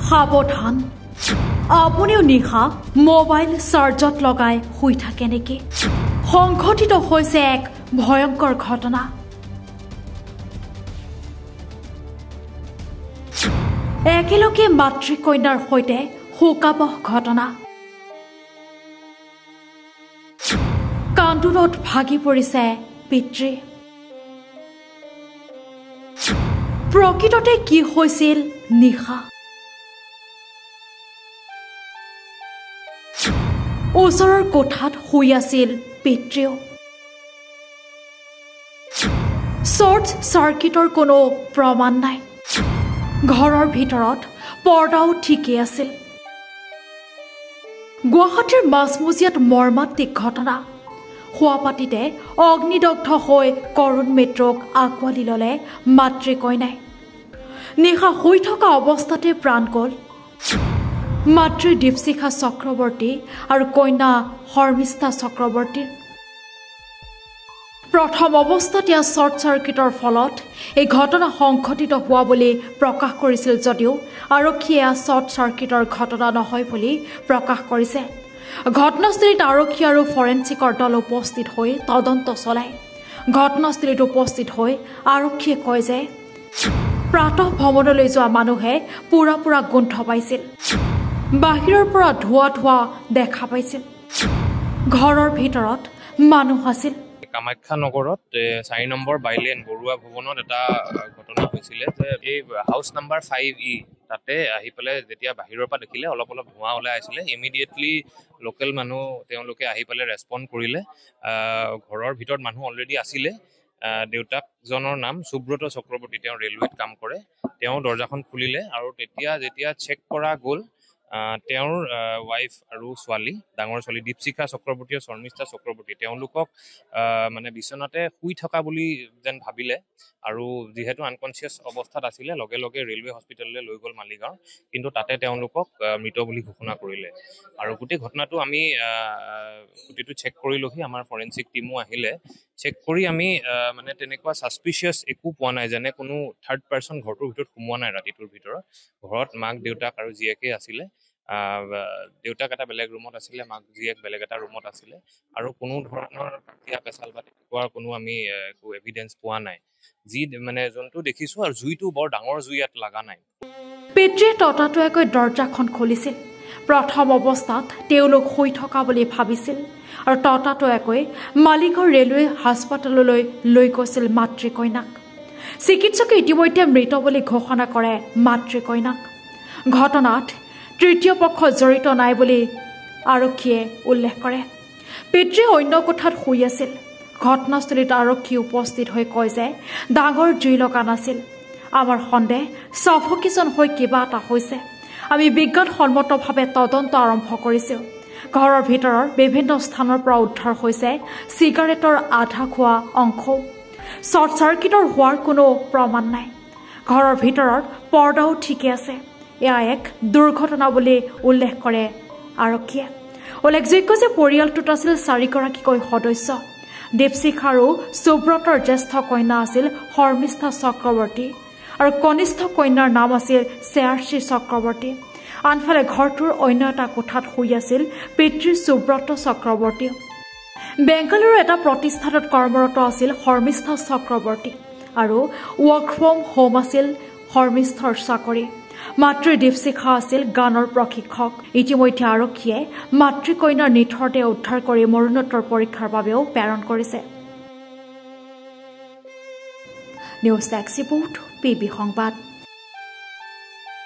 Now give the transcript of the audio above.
সাৱধান আপুনিও নিশা মোবাইল চাৰ্জত লগাই শুই থাকে নেকি সংঘটিত হৈছে এক ভয়ংকৰ ঘটনা একেলগে মাতৃ কন্যাৰ সৈতে শোকাবহ ঘটনা কান্দোনত ভাগি পৰিছে পিতৃ প্ৰকৃততে কি হৈছিল নিশা ওচৰৰ কোঠাত শুই আছিল পিতৃও শৰ্ট চাৰ্কিটৰ কোনো প্ৰমাণ নাই ঘৰৰ ভিতৰত পৰ্দাও ঠিকেই আছিল গুৱাহাটীৰ মাজমজিয়াত মৰ্মান্তিক ঘটনা শুৱাপাতিতে অগ্নিদগ্ধ হৈ কৰুণ মৃত্যুক আঁকোৱালি ল'লে মাতৃ কন্যাই নিশা শুই থকা অৱস্থাতে প্ৰাণ গ'ল মাতৃ দীপশিখা চক্ৰৱৰ্তী আৰু কন্যা শৰ্মিষ্ঠা চক্ৰৱৰ্তীৰ প্ৰথম অৱস্থাত ইয়াৰ শ্বৰ্ট চাৰ্কিটৰ ফলত এই ঘটনা সংঘটিত হোৱা বুলি প্ৰকাশ কৰিছিল যদিও আৰক্ষীয়ে শ্বৰ্ট চাৰ্কিটৰ ঘটনা নহয় বুলি প্ৰকাশ কৰিছে ঘটনাস্থলীত আৰক্ষী আৰু ফৰেনচিকৰ দল উপস্থিত হৈ তদন্ত চলায় ঘটনাস্থলীত উপস্থিত হৈ আৰক্ষীয়ে কয় যে প্ৰাতঃ ভ্ৰমণলৈ যোৱা মানুহে পুৰা গোন্ধ পাইছিল বাহিৰৰ পৰা ধোৱা দেখা পাইছিল ঘৰৰ ভিতৰত মানুহ আছিল কামাখ্যা নগৰত 4 নম্বৰ বাইলেন বৰুৱা ভৱনত এটা ঘটনা হৈছিল যে এই হাউস নাম্বাৰ 5E তাতে আহি পেলে যেতিয়া বাহিৰৰ পৰা দেখিলে অলপ ধোঁৱা ওলাই আহিছিলে ইমিডিয়েটলি লোকেল মানুহ তেওঁলোকে আহি পেলে ৰেসপন্ড কৰিলে ঘৰৰ ভিতৰত মানুহ অলৰেডি আছিলে দেউতাকজনৰ নাম সুব্ৰত চক্ৰৱৰ্তী তেওঁ ৰেলৱেত কাম কৰে তেওঁ দৰ্জাখন খুলিলে আৰু যেতিয়া চেক কৰা গ'ল তেওঁৰ ওয়াইফ আৰু ছোৱালী ডাঙৰ ছোৱালী দীপশিখা চক্ৰৱৰ্তী আৰু শৰ্মিষ্ঠা চক্ৰৱৰ্তী তেওঁলোকক মানে বিছনাতে শুই থকা বুলি যেন ভাবিলে আৰু যেহেতু আনকনসিয়াস অৱস্থাত আছিলে লগে লগে ৰেলৱে হস্পিটেললৈ লৈ গ'ল মালিগাঁও কিন্তু তাতে তেওঁলোকক মৃত বুলি ঘোষণা কৰিলে আৰু গোটেই ঘটনাটো আমি গোটেইটো চেক কৰিলোহি আমাৰ ফৰেনচিক টিমো আহিলে চেক কৰি আমি মানে তেনেকুৱা সাসপিশিয়াস একো পোৱা নাই যেনে কোনো থাৰ্ড পাৰ্সন ঘৰটোৰ ভিতৰত সোমোৱা নাই ৰাতিটোৰ ভিতৰত ঘৰত মাক দেউতাক আৰু জীয়েকে আছিলে দেউতাক এটা বেলেগ ৰুমত আছিলে মাক জীয়েক বেলেগ এটা ৰুমত আছিলে আৰু কোনো ধৰণৰ কাটিয়া পেছাল বা তেনেকুৱা কোনো আমি একো এভিডেন্স পোৱা নাই যি মানে যোনটো দেখিছো আৰু জুইটো বৰ ডাঙৰ জুই ইয়াত লাগা নাই পিতৃয়ে ততাতৈয়াকৈ দৰ্জাখন খুলিছিল প্ৰথম অৱস্থাত তেওঁলোক শুই থকা বুলি ভাবিছিল আৰু ততাতৈয়াকৈ মালিগাঁও ৰেলৱে হাস্পতাললৈ লৈ গৈছিল মাতৃ কন্যাক চিকিৎসকে ইতিমধ্যে মৃত বুলি ঘোষণা কৰে মাতৃ কন্যাক ঘটনাত তৃতীয় পক্ষ জড়িত নাই বুলি আৰক্ষীয়ে উল্লেখ কৰে পিতৃয়ে অন্য কোঠাত শুই আছিল ঘটনাস্থলীত আৰক্ষী উপস্থিত হৈ কয় যে ডাঙৰ জুই লগা নাছিল আমাৰ সন্দেহ সফকিছন হৈ কিবা এটা হৈছে আমি বিজ্ঞানসন্মতভাৱে তদন্ত আৰম্ভ কৰিছো ঘৰৰ ভিতৰৰ বিভিন্ন স্থানৰ পৰা উদ্ধাৰ হৈছে সিগাৰেটৰ আধা খোৱা অংশ শ্বৰ্ট চাৰ্কিটৰ হোৱাৰ কোনো প্ৰমাণ নাই ঘৰৰ ভিতৰৰ পৰ্দাও ঠিকে আছে এয়া এক দুৰ্ঘটনা বুলি উল্লেখ কৰে আৰক্ষীয়ে উল্লেখযোগ্য যে পৰিয়ালটোত আছিল 4গৰাকীকৈ সদস্য দীপশিখা আৰু সুব্ৰতৰ জ্যেষ্ঠ কন্যা আছিল শৰ্মিষ্ঠা চক্ৰৱৰ্তী আৰু কনিষ্ঠ কন্যাৰ নাম আছিল শ্ৰেয়াশ্ৰী চক্ৰৱৰ্তী আনফালে ঘৰটোৰ অন্য এটা কোঠাত শুই আছিল পিতৃ সুব্ৰত চক্ৰৱৰ্তী বেংগালুৰুৰ এটা প্ৰতিষ্ঠানত কৰ্মৰত আছিল শৰ্মিষ্ঠা চক্ৰৱৰ্তী আৰু ৱৰ্ক ফ্ৰম হোম আছিল শৰ্মিষ্ঠাৰ চাকৰি মাতৃ দীপশিখা আছিল গানৰ প্ৰশিক্ষক ইতিমধ্যে আৰক্ষীয়ে মাতৃ কন্যাৰ নিথৰ দেহ উদ্ধাৰ কৰি মৰণোত্তৰ পৰীক্ষাৰ বাবেও প্ৰেৰণ কৰিছে নিউজ ডেস্ক ৰিপোৰ্ট পিবি সংবাদ